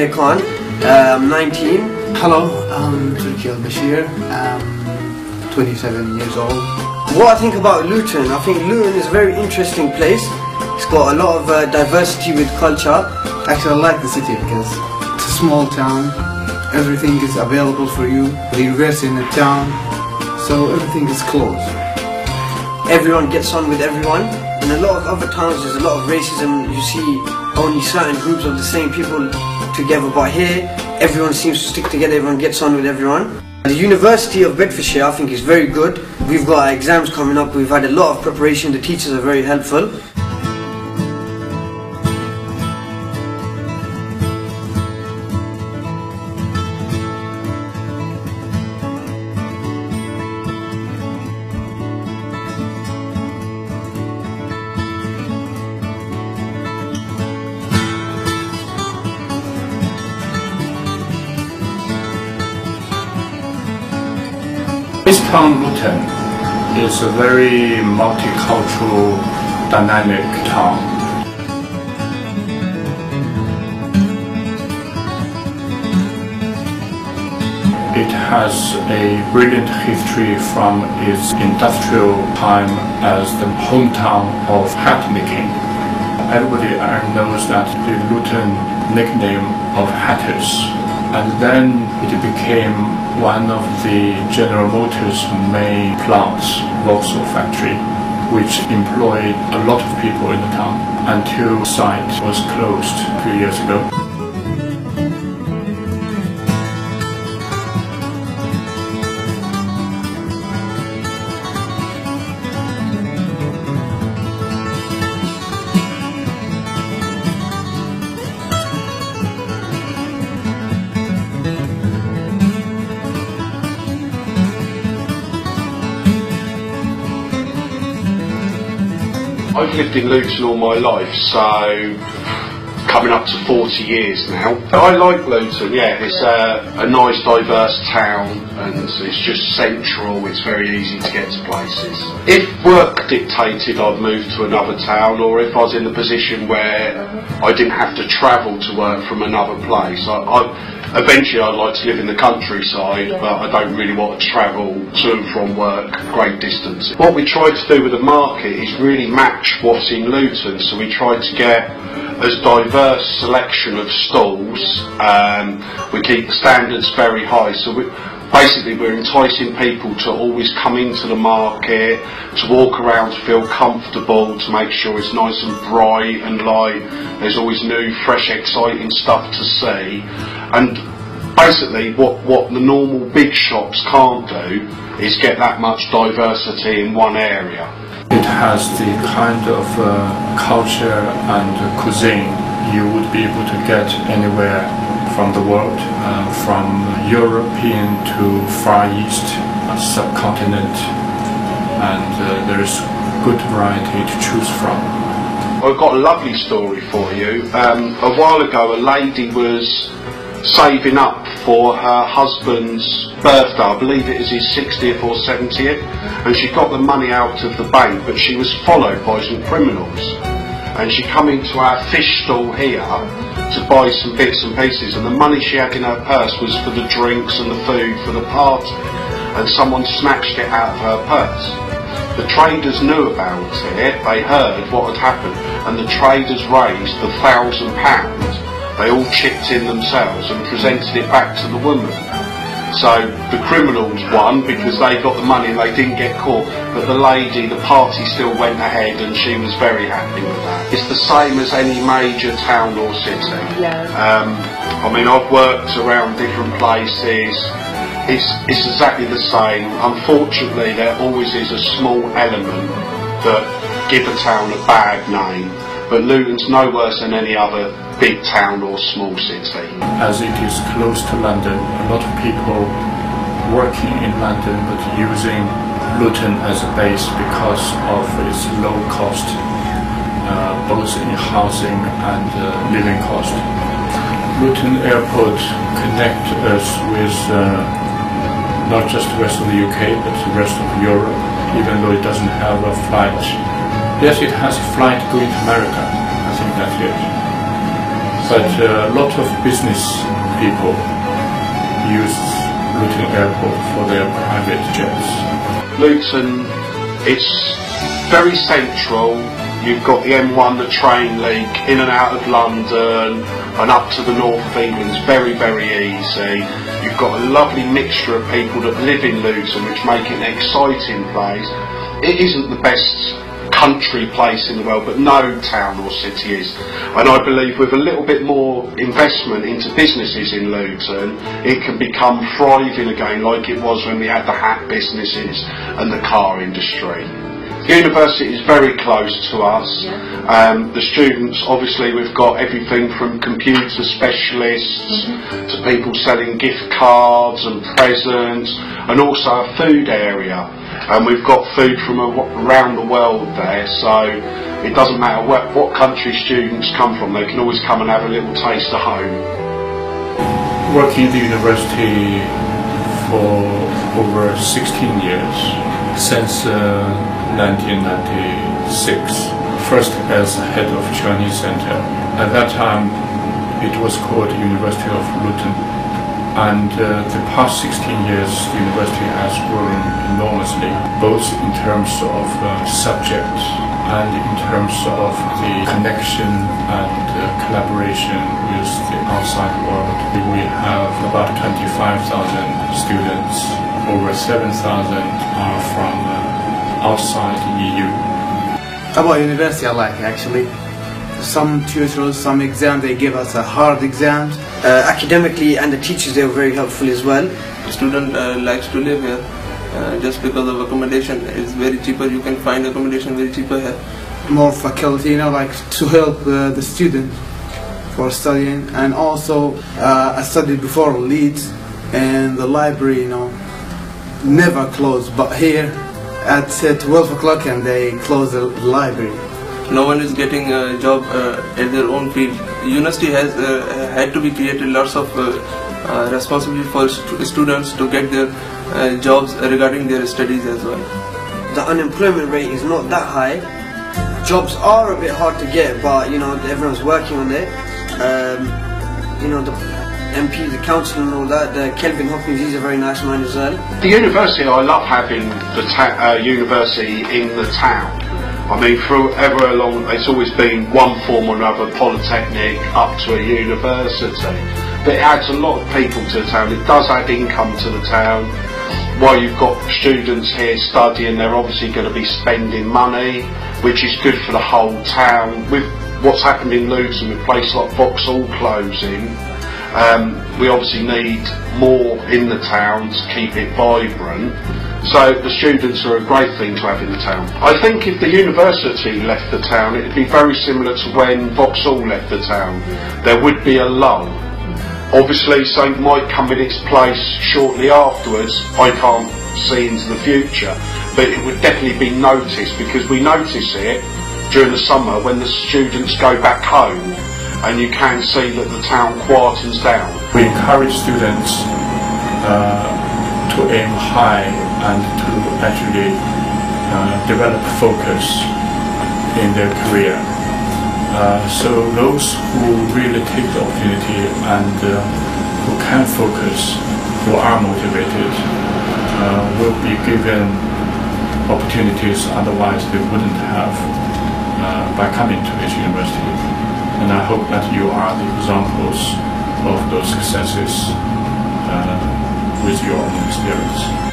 Khan, I'm 19. Hello, I'm Turki Al-Bashir, I'm 27 years old. What I think about Luton, I think Luton is a very interesting place. It's got a lot of diversity with culture. Actually, I like the city because it's a small town, everything is available for you. The university in the town, so everything is close. Everyone gets on with everyone. In a lot of other towns there's a lot of racism. You see only certain groups of the same people together, but here everyone seems to stick together, everyone gets on with everyone. The University of Bedfordshire I think is very good. We've got exams coming up, we've had a lot of preparation, the teachers are very helpful. This town, Luton, is a very multicultural, dynamic town. It has a brilliant history from its industrial time as the hometown of hat making. Everybody knows that the Luton nickname of hatters. And then it became one of the General Motors' main plants, Vauxhall factory, which employed a lot of people in the town until the site was closed a few years ago. I've lived in Luton all my life, so coming up to 40 years now. I like Luton, yeah, it's a nice diverse town and it's just central, it's very easy to get to places. If work dictated I'd move to another town, or if I was in the position where I didn't have to travel to work from another place, eventually I'd like to live in the countryside, but I don't really want to travel to and from work great distances. What we try to do with the market is really match what's in Luton, so we try to get as diverse selection of stalls. We keep the standards very high, so basically we're enticing people to always come into the market, to walk around, to feel comfortable, to make sure it's nice and bright and light. There's always new, fresh, exciting stuff to see. And basically what the normal big shops can't do is get that much diversity in one area. It has the kind of culture and cuisine you would be able to get anywhere from the world, from European to Far East, subcontinent, and there is good variety to choose from. I've got a lovely story for you. A while ago a lady was saving up for her husband's birthday, I believe it is his 60th or 70th, and she got the money out of the bank, but she was followed by some criminals, and she come into our fish stall here to buy some bits and pieces, and the money she had in her purse was for the drinks and the food for the party, and someone snatched it out of her purse. The traders knew about it, they heard what had happened, and the traders raised the £1,000. They all chipped in themselves and presented it back to the woman. So the criminals won because they got the money and they didn't get caught, but the lady, the party still went ahead and she was very happy with that. It's the same as any major town or city. Yeah. I mean, I've worked around different places. It's exactly the same. Unfortunately, there always is a small element that give a town a bad name, but Luton's no worse than any other big town or small city. As it is close to London, a lot of people working in London but using Luton as a base because of its low cost, both in housing and living cost. Luton Airport connects us with not just the rest of the UK but the rest of Europe, even though it doesn't have a flight. Yes, it has a flight going to America, I think that's it. but a lot of business people use Luton Airport for their private jets. Luton, it's very central. You've got the M1, the train link, in and out of London and up to the north of England. It's very, very easy. You've got a lovely mixture of people that live in Luton, which make it an exciting place. It isn't the best country place in the world, but no town or city is. And I believe with a little bit more investment into businesses in Luton, it can become thriving again like it was when we had the hat businesses and the car industry. The university is very close to us. The students, obviously, we've got everything from computer specialists to people selling gift cards and presents, and also a food area. And we've got food from around the world there, so it doesn't matter what country students come from, they can always come and have a little taste of home. Working at the university for over 16 years, since 1996, first as head of Chinese Center. At that time it was called University of Luton, and the past 16 years the university has grown enormously, both in terms of subject and in terms of the connection and collaboration with the outside world. We have about 25,000 students, over 7,000 are from outside the EU. About university, I like actually. Some tutors, some exams, they give us a hard exams. Academically, and the teachers, they were very helpful as well. The student likes to live here just because of accommodation is very cheaper. You can find accommodation very cheaper here. More faculty, like to help the student for studying. And also, I studied before Leeds, and the library, never closed. But here, at 12 o'clock, and they close the library. No one is getting a job at their own field. University has had to be created lots of responsibility for students to get their jobs regarding their studies as well. The unemployment rate is not that high. Jobs are a bit hard to get, but everyone's working on it. The MP, the council and all that, Kelvin Hopkins, he's a very nice man as well. The university, I love having the university in the town. I mean, forever along, it's always been one form or another, polytechnic up to a university. But it adds a lot of people to the town. It does add income to the town. While you've got students here studying, they're obviously going to be spending money, which is good for the whole town. With what's happened in Luton, with places like Vauxhall closing, we obviously need more in the town to keep it vibrant. So the students are a great thing to have in the town. I think if the university left the town, it would be very similar to when Vauxhall left the town. There would be a lull. Obviously something might come in its place shortly afterwards. I can't see into the future, but it would definitely be noticed, because we notice it during the summer when the students go back home, and you can see that the town quietens down. We encourage students to aim high and to actually develop focus in their career. So those who really take the opportunity and who can focus, who are motivated, will be given opportunities otherwise they wouldn't have by coming to this university. And I hope that you are the examples of those successes with your own experience.